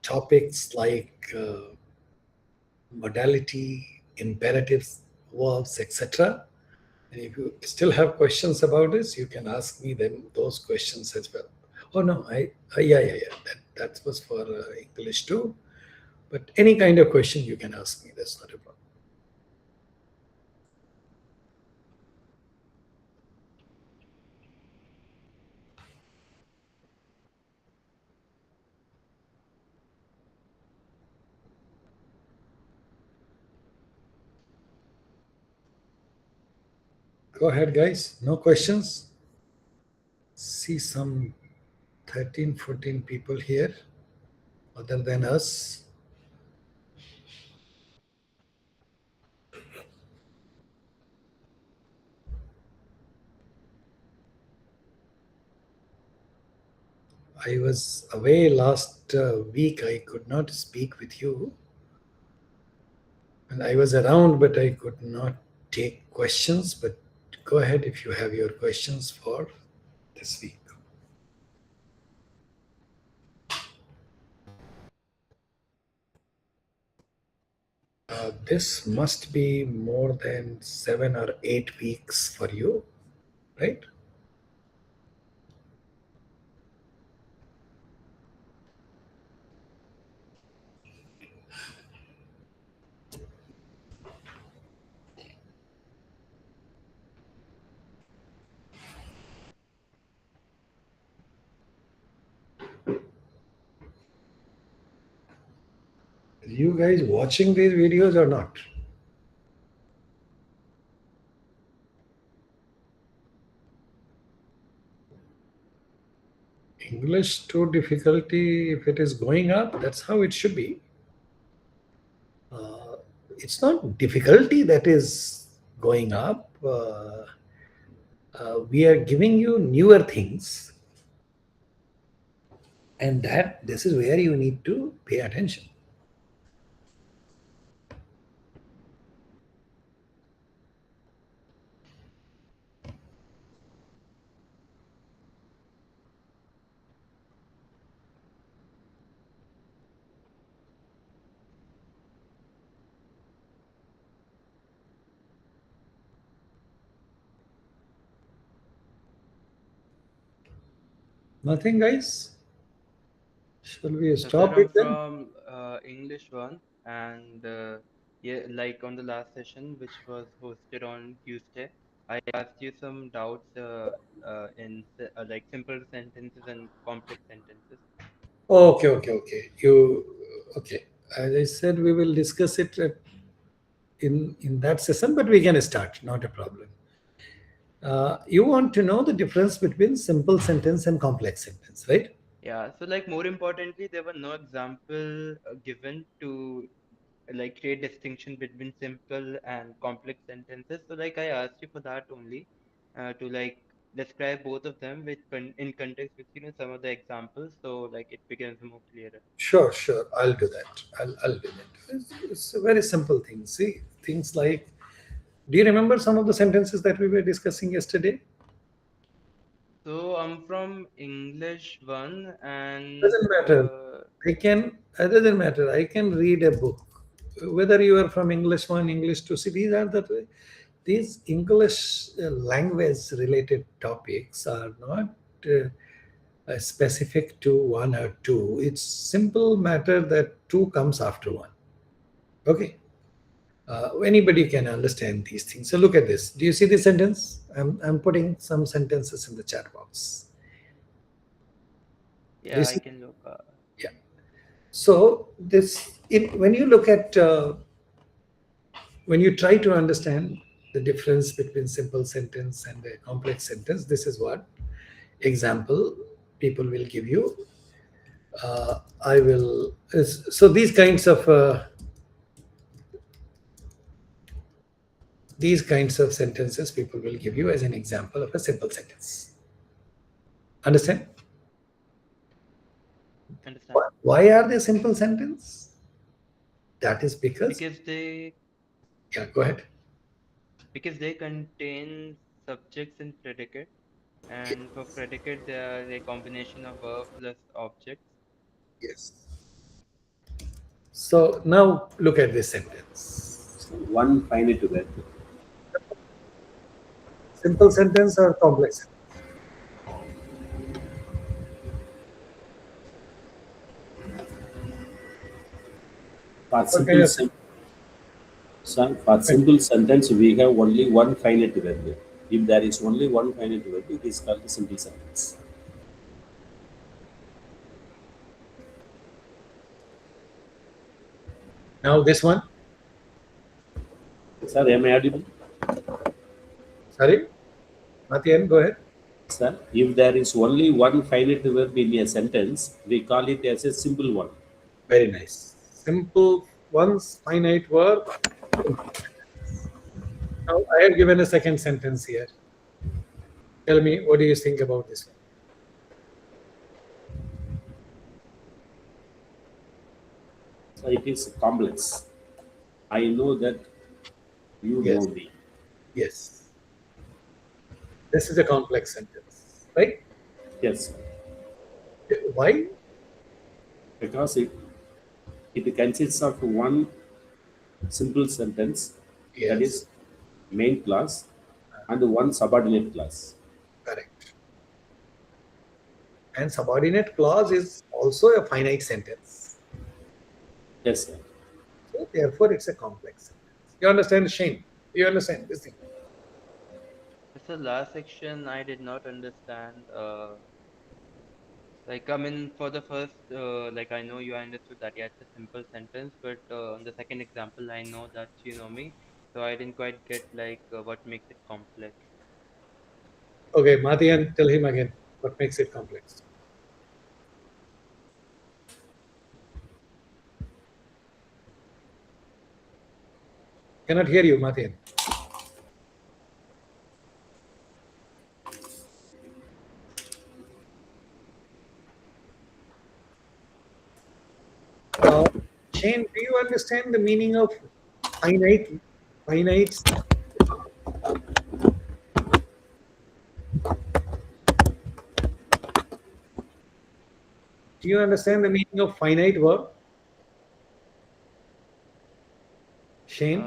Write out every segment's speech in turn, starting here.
topics like modality, imperatives, verbs, etc. And if you still have questions about this, you can ask me those questions as well. Oh no, yeah. That was for English too. But any kind of question you can ask me. That's not a problem. Go ahead, guys. No questions. See some 13, 14 people here other than us. I was away last week. I could not speak with you. And I was around, but I could not take questions. But go ahead if you have your questions for this week. This must be more than 7 or 8 weeks for you, right? Are you guys watching these videos or not? English to difficulty, if it is going up, that's how it should be. Uh, it's not difficulty that is going up. We are giving you newer things, and that this is where you need to pay attention. Nothing, guys? Shall we So, sir, stop I'm it then? from English one, and yeah, like on the last session, which was hosted on Tuesday, I asked you some doubts like simple sentences and complex sentences. Okay. Okay. As I said, we will discuss it in that session, but we can start. Not a problem. You want to know the difference between simple sentence and complex sentence, right? Yeah, so like more importantly, there were no example given to like create distinction between simple and complex sentences. So like I asked you for that only, to like describe both of them with in context with some of the examples, so like it becomes more clearer. Sure. I'll do that. I'll do that. It's a very simple thing. See, things like, do you remember some of the sentences that we were discussing yesterday? So I'm from English one, and Doesn't matter. It doesn't matter. I can read a book. Whether you are from English 1, English 2, see, these English language related topics are not specific to one or two. It's simple matter that two comes after one. Okay. Anybody can understand these things. So look at this. Do you see this sentence? I'm putting some sentences in the chat box. Do yeah, you I see? can look. Yeah. So when you look at when you try to understand the difference between simple sentence and a complex sentence, this is what example people will give you. I will. So these kinds of sentences people will give you as an example of a simple sentence. Understand? Understand? Why are they simple sentence? That is because, Because they yeah, go ahead. because they contain subjects and predicate, and for predicate they are a combination of verb plus objects. Yes. So now look at this sentence. So one finite verb. Simple sentence or complex sentence? For What kind simple of sen- for simple sentence, we have only one finite verb. If there is only one finite verb, it is called a simple sentence. now this one? Sir, am I audible? Sorry, Mathian, go ahead. Sir, if there is only one finite verb in a sentence, we call it as a simple one. Very nice. Simple ones, finite verb. Now I have given a second sentence here. Tell me, what do you think about this one? So it is complex. I know that you Yes. know me. Yes. This is a complex sentence, right? Yes, Why? because it consists of one simple sentence, that Yes, is main clause, and one subordinate clause. correct. And subordinate clause is also a finite sentence. Yes, sir. So therefore, it's a complex sentence. You understand, Shane? You understand this thing? So last section I did not understand. Like I mean, for the first, like I know you understood that yeah, it's a simple sentence, but on the second example, I know that you know me, so I didn't quite get like what makes it complex. Okay, Mathian, tell him again what makes it complex. Cannot hear you, Mathian. Shane, do you understand the meaning of finite? Finite. Do you understand the meaning of finite verb? Shane?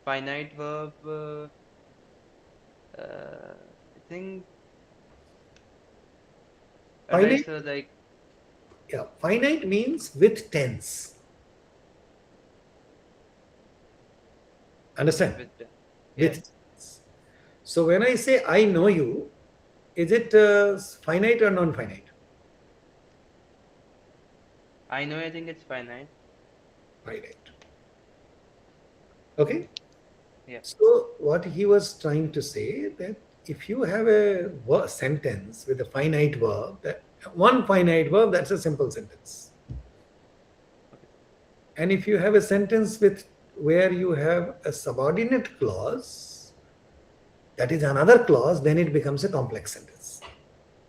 Finite verb. I think. Right. Finite, So like yeah, finite means with tense. Understand? with With yes, tense. So when I say I know you, is it finite or non-finite? I know. I think it's finite. Finite. Okay. Yeah. So what he was trying to say that if you have a sentence with a finite verb, that one finite verb, that's a simple sentence. Okay. And if you have a sentence with where you have a subordinate clause, that is another clause, then it becomes a complex sentence.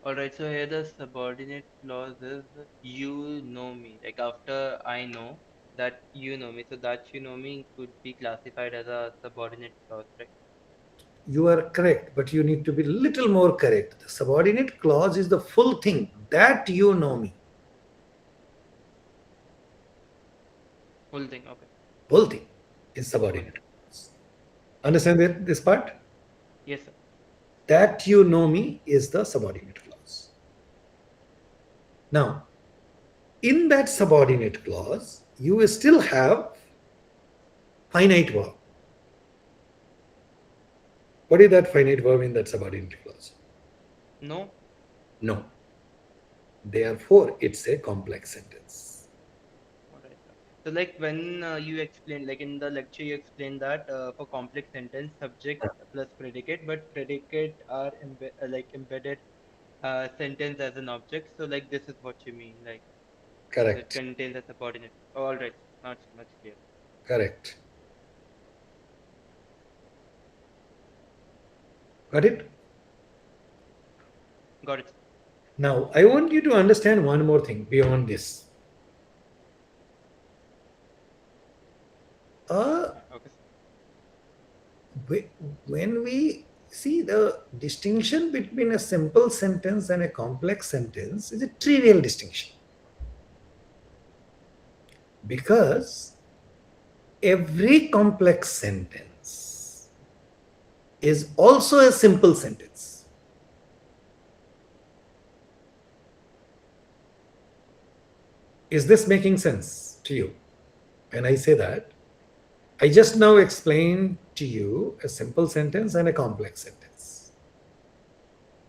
All right. So here the subordinate clause is you know me. Like after I know that you know me, so that you know me could be classified as a subordinate clause, right? You are correct, but you need to be little more correct. The subordinate clause is the full thing that you know me. Full thing. Okay. Whole thing is Okay. subordinate clause. Understand this part? Yes, sir. That you know me is the subordinate clause. Now, in that subordinate clause, you will still have finite verb. What is that finite verb in that subordinate clause? No. No. Therefore, it's a complex sentence. All right. So like when you explained, like in the lecture, you explained that for complex sentence, subject plus predicate, but predicate are like embedded sentence as an object. So like this is what you mean, like so it Correct. contains a subordinate. All right. Now it's much clear. Correct. Got it? Got it. Now, I want you to understand one more thing beyond this. Uh, Okay. when we see the distinction between a simple sentence and a complex sentence is a trivial distinction. Because every complex sentence is also a simple sentence. Is this making sense to you? When I say that, I just now explained to you a simple sentence and a complex sentence.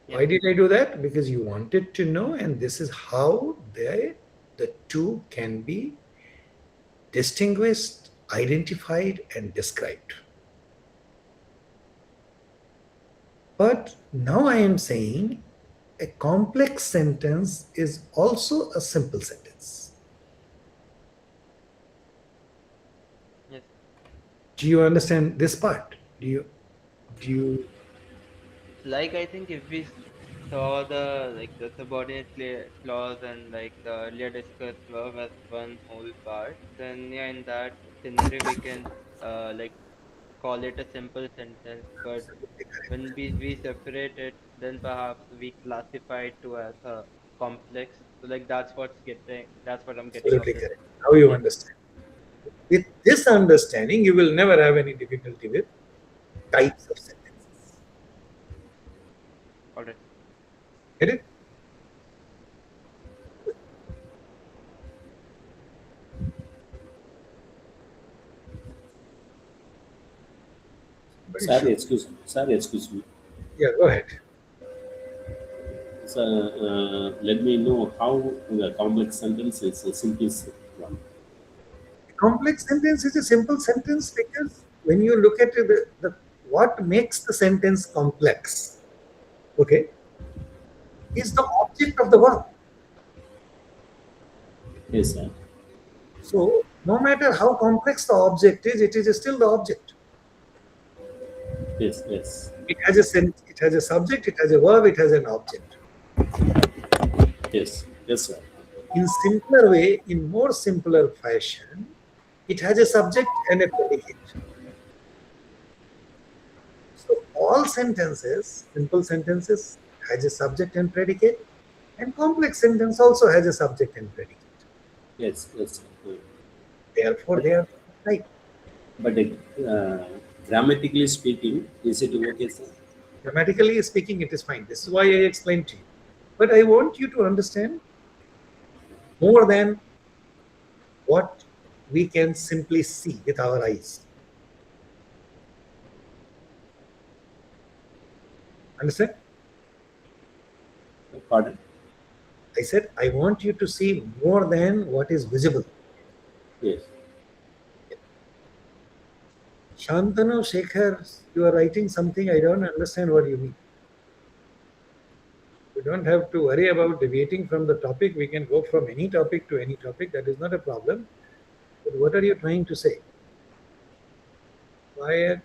Why Yes. did I do that? Because you wanted to know, and this is how the two can be distinguished, identified, and described. But now I am saying a complex sentence is also a simple sentence. Yes. Do you understand this part? Do you Like I think if we saw the the subordinate clause and the earlier discussed verb as one whole part, then yeah, in that scenario we can call it a simple sentence. But when we separate it, then perhaps we classify it to as a complex. So that's what I'm getting of absolutely this. correct? Now you Yes. understand. With this understanding, you will never have any difficulty with types of sentences. All right. Get it? But Sir, excuse me. yeah, go ahead. So, let me know how the complex sentence is a simplest one. Complex sentence is a simple sentence because when you look at it, what makes the sentence complex, okay, is the object of the verb. Yes, sir. So no matter how complex the object is, it is still the object. Yes, yes, It has a subject, it has a verb, it has an object. yes, yes, sir. In simpler way, in more simpler fashion, it has a subject and a predicate. So all sentences, simple sentences, has a subject and predicate, and complex sentence also has a subject and predicate. Yes, yes, sir. Therefore, But, they are right. but grammatically speaking, is it okay, sir? Grammatically speaking, it is fine. This is why I explained to you. But I want you to understand more than what we can simply see with our eyes. Understand? Pardon? I said I want you to see more than what is visible. Yes. Shantanu Shekhar, you are writing something. I don't understand what you mean. You don't have to worry about deviating from the topic. We can go from any topic to any topic. That is not a problem. But what are you trying to say? Quiet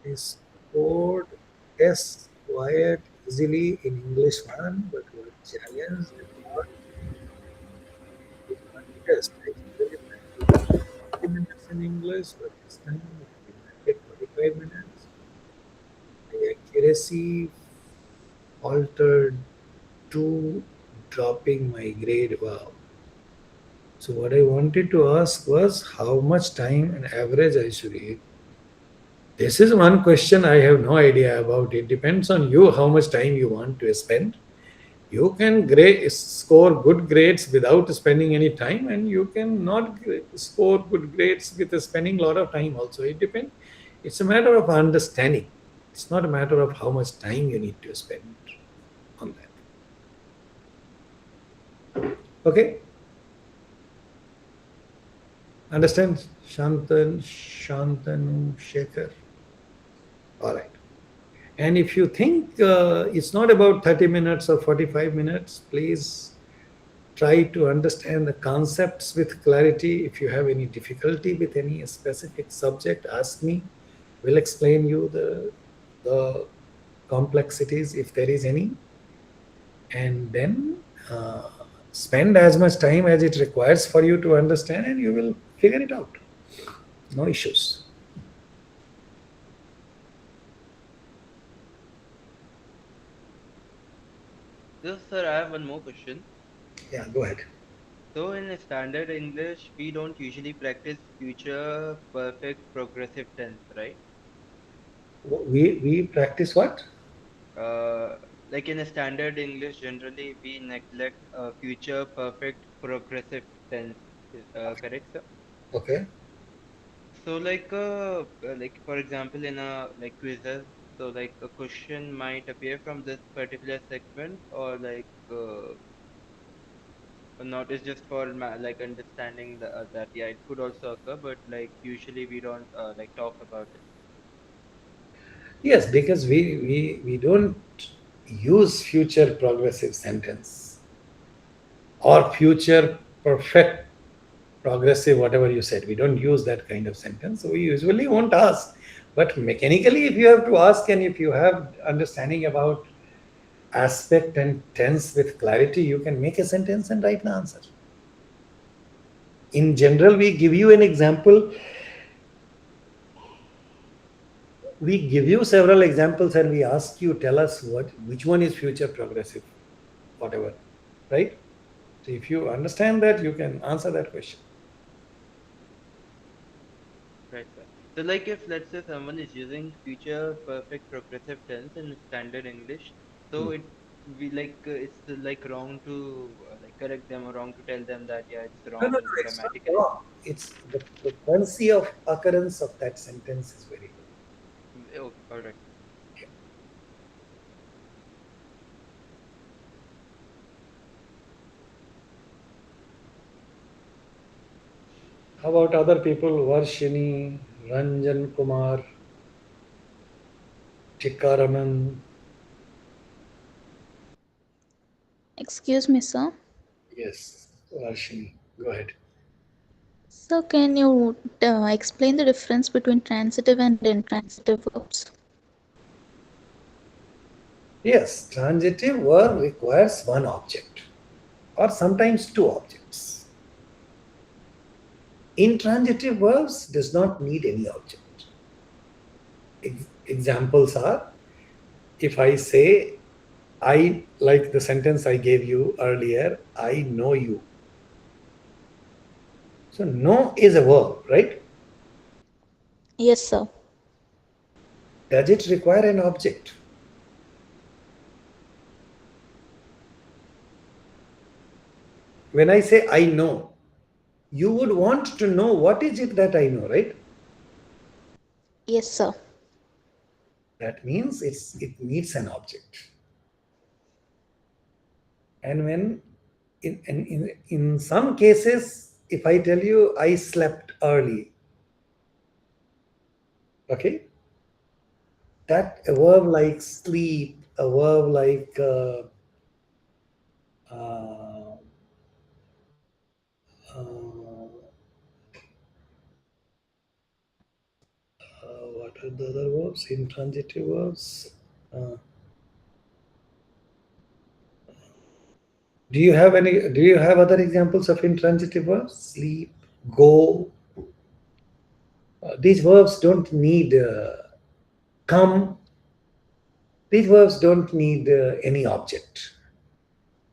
is scored S quiet easily in English one, but what challenge did not test. I usually practice 40 minutes in English, but this time I demanded 45 minutes. The accuracy altered to dropping my grade. Wow. So what I wanted to ask was how much time on average I should eat. This is one question I have no idea about. It depends on you how much time you want to spend. You can score good grades without spending any time, and you can not score good grades with spending a lot of time also. It depends. It's a matter of understanding. It's not a matter of how much time you need to spend on that. Okay? Understand? Shantanu Shekhar. All right. And if you think it's not about 30 minutes or 45 minutes, please try to understand the concepts with clarity. If you have any difficulty with any specific subject, ask me. We'll explain you the complexities if there is any, and then spend as much time as it requires for you to understand, and you will figure it out. No issues. Yes, sir. I have one more question. Yeah, go ahead. So in standard English, we don't usually practice future perfect progressive tense, right? We practice what? Uh, like in a standard English, generally we neglect future perfect progressive tense. Correct, sir? Okay. So like for example, in a like quizzes, so like a question might appear from this particular segment, or not is just for like understanding that yeah, it could also occur, but like usually we don't like talk about it. Yes, because we don't use future progressive sentence or future perfect progressive, whatever you said. We don't use that kind of sentence. So we usually won't ask. But mechanically, if you have to ask and if you have understanding about aspect and tense with clarity, you can make a sentence and write an answer. In general, we give you an example. We give you several examples and we ask you, tell us which one is future progressive, whatever, right? So if you understand that, you can answer that question. Right, sir. So like if let's say someone is using future perfect progressive tense in standard English, so it's like wrong to like correct them or wrong to tell them that yeah, it's No, no, wrong no, it's not grammatically. wrong. It's the frequency of occurrence of that sentence is very low. Okay, all right. How about other people? Varshini, Ranjan Kumar, Tikaraman. Excuse me, sir. Yes, Varshini. Go ahead. So, can you explain the difference between transitive and intransitive verbs? Yes, transitive verb requires one object or sometimes two objects. Intransitive verbs does not need any object. Examples are, if I say, I, like the sentence I gave you earlier, I know you. So know is a verb, right? Yes, sir. Does it require an object? When I say I know, you would want to know what is it that I know, right? Yes, sir. That means it needs an object. And when in some cases, if I tell you I slept early, okay, that a verb like sleep, a verb like uh, uh, what are the other verbs? Intransitive verbs. Uh, do you have any? Do you have other examples of intransitive verbs? Sleep, go. These verbs don't need come. These verbs don't need any object.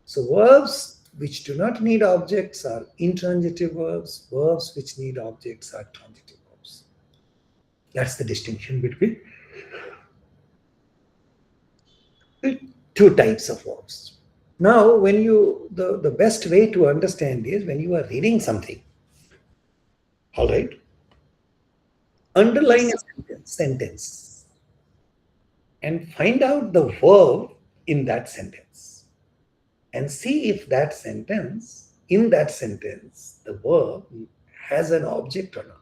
So verbs which do not need objects are intransitive verbs. Verbs which need objects are transitive verbs. That's the distinction between the two types of verbs. Now, when you the best way to understand is when you are reading something. All right, Yes, underline sir. a sentence and find out the verb in that sentence and see if that sentence, in that sentence, the verb has an object or not.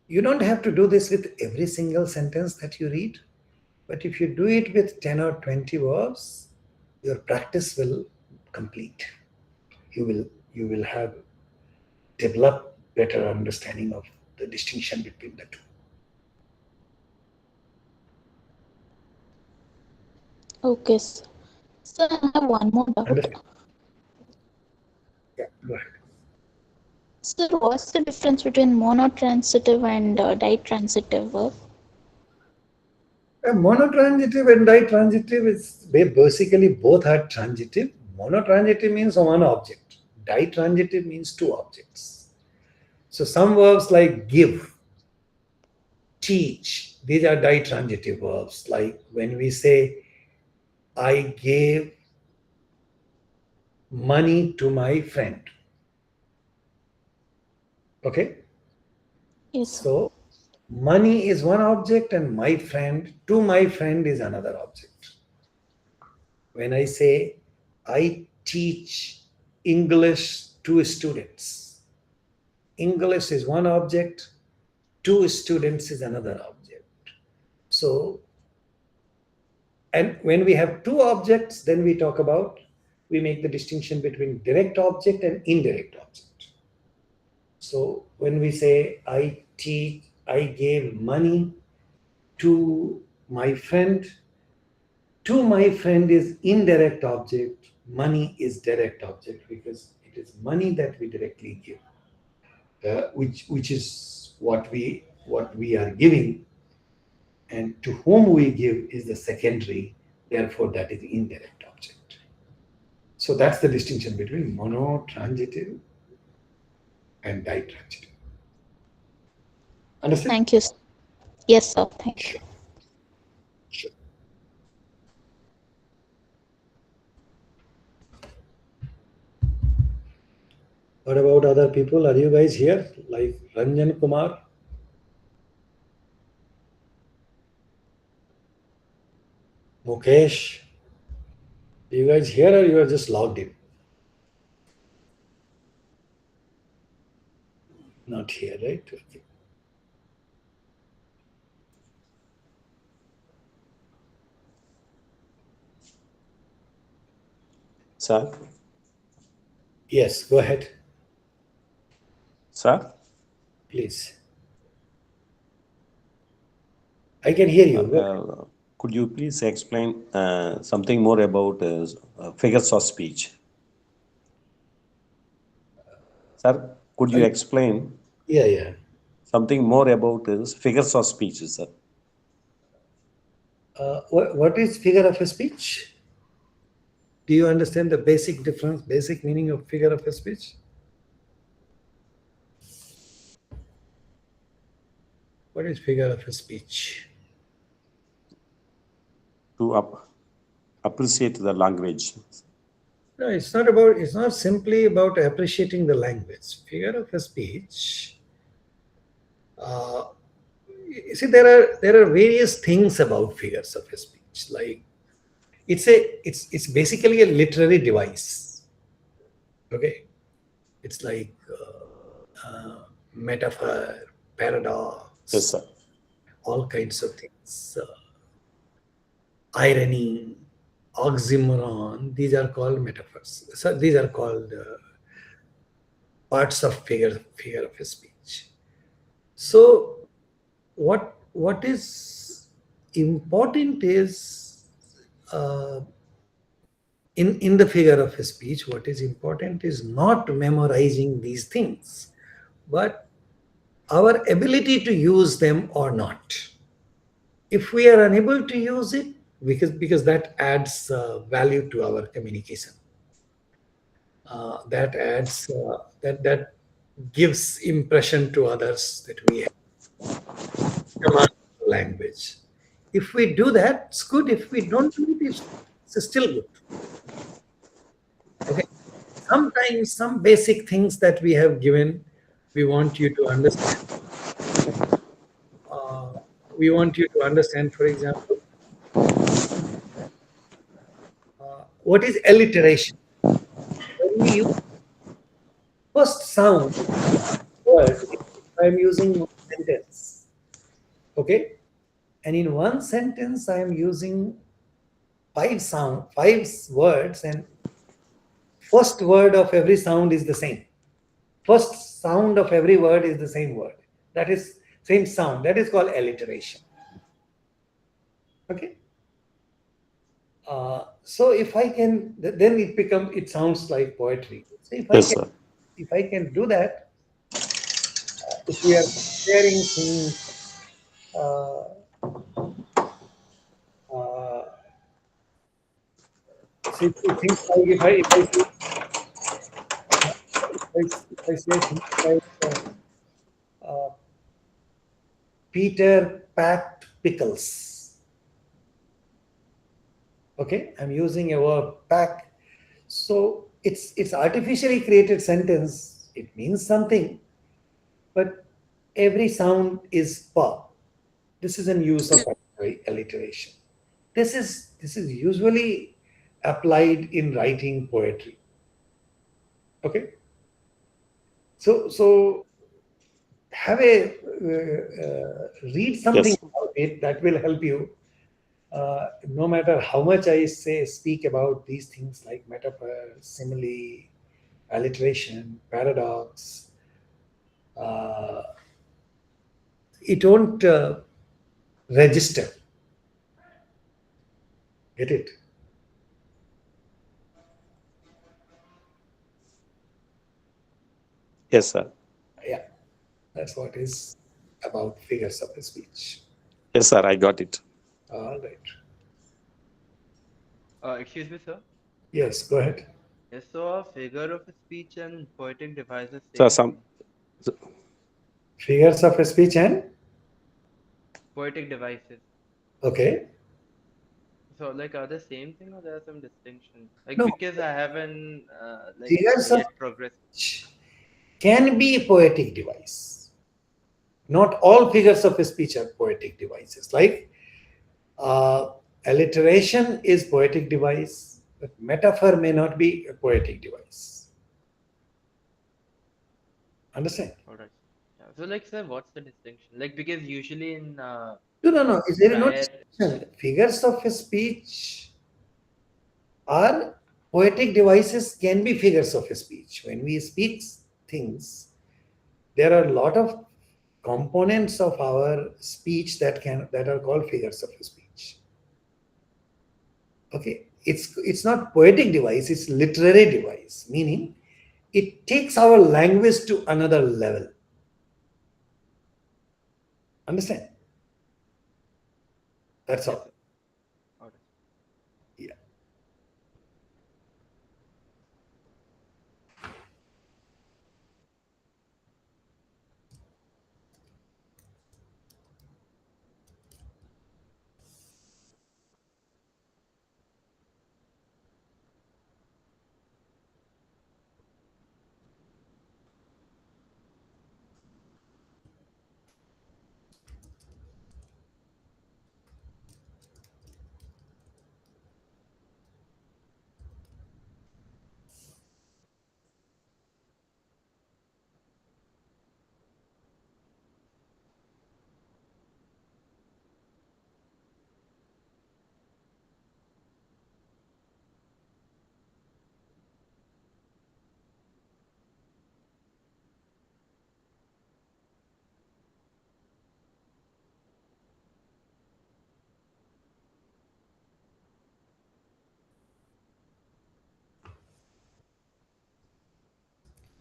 You don't have to do this with every single sentence that you read, but if you do it with 10 or 20 verbs, your practice will complete. You will have developed better understanding of the distinction between the two. Okay, sir. Sir, I have one more doubt. Understand? Yeah, go ahead. Sir, what's the difference between monotransitive and ditransitive verb? Monotransitive and ditransitive is basically both are transitive. Monotransitive means one object. Ditransitive means two objects. So some verbs like give, teach, these are ditransitive verbs. Like when we say, I gave money to my friend. Okay? Yes, sir. So money is one object and my friend, to my friend is another object. When I say, I teach English to students, English is one object, to students is another object. So, and when we have two objects, then we make the distinction between direct object and indirect object. So when we say, I gave money to my friend, to my friend is indirect object, money is direct object, because it is money that we directly give, which is what we are giving, and to whom we give is the secondary, therefore that is indirect object. So that's the distinction between monotransitive and ditransitive. Understand? Thank you, sir. Yes, sir. Thank you. Sure. What about other people? Are you guys here? Like Ranjan Kumar? Mukesh? Are you guys here or you are just logged in? Not here, right? Okay. Sir? Yes, go ahead, Sir? please. I can hear you. Go ahead. Could you please explain something more about figures of speech? Sir, could you explain Yeah. something more about figures of speech, sir? What is figure of a speech? Do you understand the basic difference, basic meaning of figure of a speech? What is figure of a speech? To appreciate the language. No, it's not simply about appreciating the language. Figure of a speech. You see, there are various things about figures of a speech. Like it's basically a literary device. Okay, it's like metaphor, paradox, Yes, sir. all kinds of things. Irony, oxymoron, these are called metaphors. So these are called parts of figure of a speech. So what is important is in the figure of a speech, what is important is not memorizing these things, but our ability to use them or not. If we are unable to use it, because that adds value to our communication, that adds that gives impression to others that we have command of language. If we do that, it's good. If we don't do it, it's still good. Okay. Sometimes some basic things that we have given, we want you to understand. We want you to understand, for example, what is alliteration? When we use first sound word, I am using one sentence. Okay? And in one sentence, I am using five words, and first word of every sound is the same. First sound of every word is the same word. That is same sound. That is called alliteration. Okay? So if I can, then it sounds like poetry. So if I can do that, if we are sharing things, things like if I say, if I say things like Peter packed pickles. Okay, I'm using a verb pack. So it's artificially created sentence. It means something, but every sound is pa. This is an use of alliteration. This is usually applied in writing poetry. Okay, so have a read something Yes. about it that will help you. No matter how much I speak about these things like metaphor, simile, alliteration, paradox, uh, it won't register. Get it? Yes, sir. Yeah, that's what is about figures of speech. Yes, sir. I got it. All right. Excuse me, sir. Yes, go ahead. Yes, so a figure of speech and poetic device is So same some thing. Figures of speech and Poetic devices. okay. So like are the same thing or there are some distinctions? Like No, because I haven't figures of yet progressed. speech can be a poetic device. Not all figures of speech are poetic devices. Like uh, alliteration is poetic device, but metaphor may not be a poetic device. Understand? All right. Yeah. So like sir, what's the distinction? Like because usually in No. Is there no prior distinction? Figures of speech are poetic devices, can be figures of speech. When we speak things, there are a lot of components of our speech that are called figures of speech. Okay, it's not poetic device, it's literary device, meaning it takes our language to another level. Understand? That's yes, all. sir. All right. Yeah.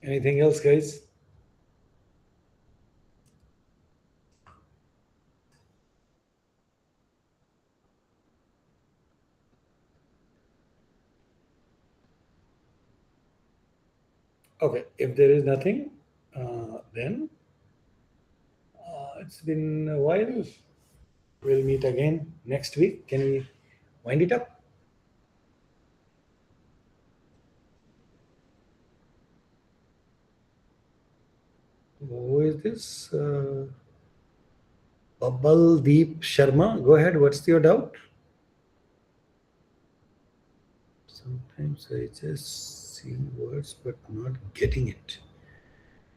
Anything else, guys? Okay, if there is nothing, then it's been a while. We'll meet again next week. Can we wind it up? Who is this? Babal Deep Sharma. Go ahead. What's your doubt? Sometimes I just see words but not getting it.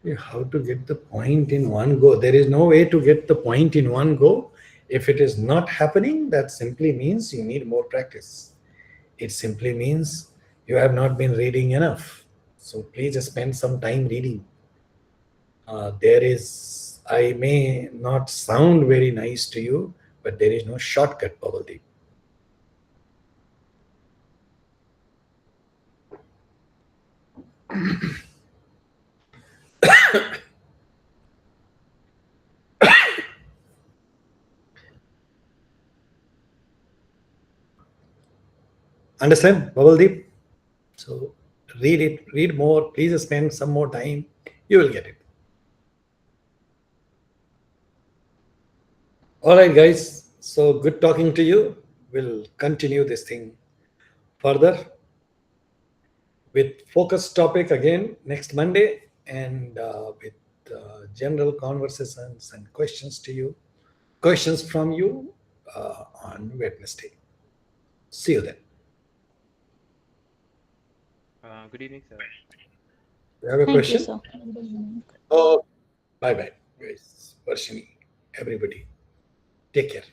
Yeah, how to get the point in one go? There is no way to get the point in one go. If it is not happening, that simply means you need more practice. It simply means you have not been reading enough. So please spend some time reading. I may not sound very nice to you, but there is no shortcut, Pavaldeep. Understand, Pavaldeep? So read it, read more. Please spend some more time. You will get it. All right, guys. So good talking to you. We'll continue this thing further with focus topic again next Monday, and with general conversations and questions from you on Wednesday. See you then. Good evening, sir. You have a Thank you, question? sir. Oh, bye bye, guys. Varshini, everybody. Take care.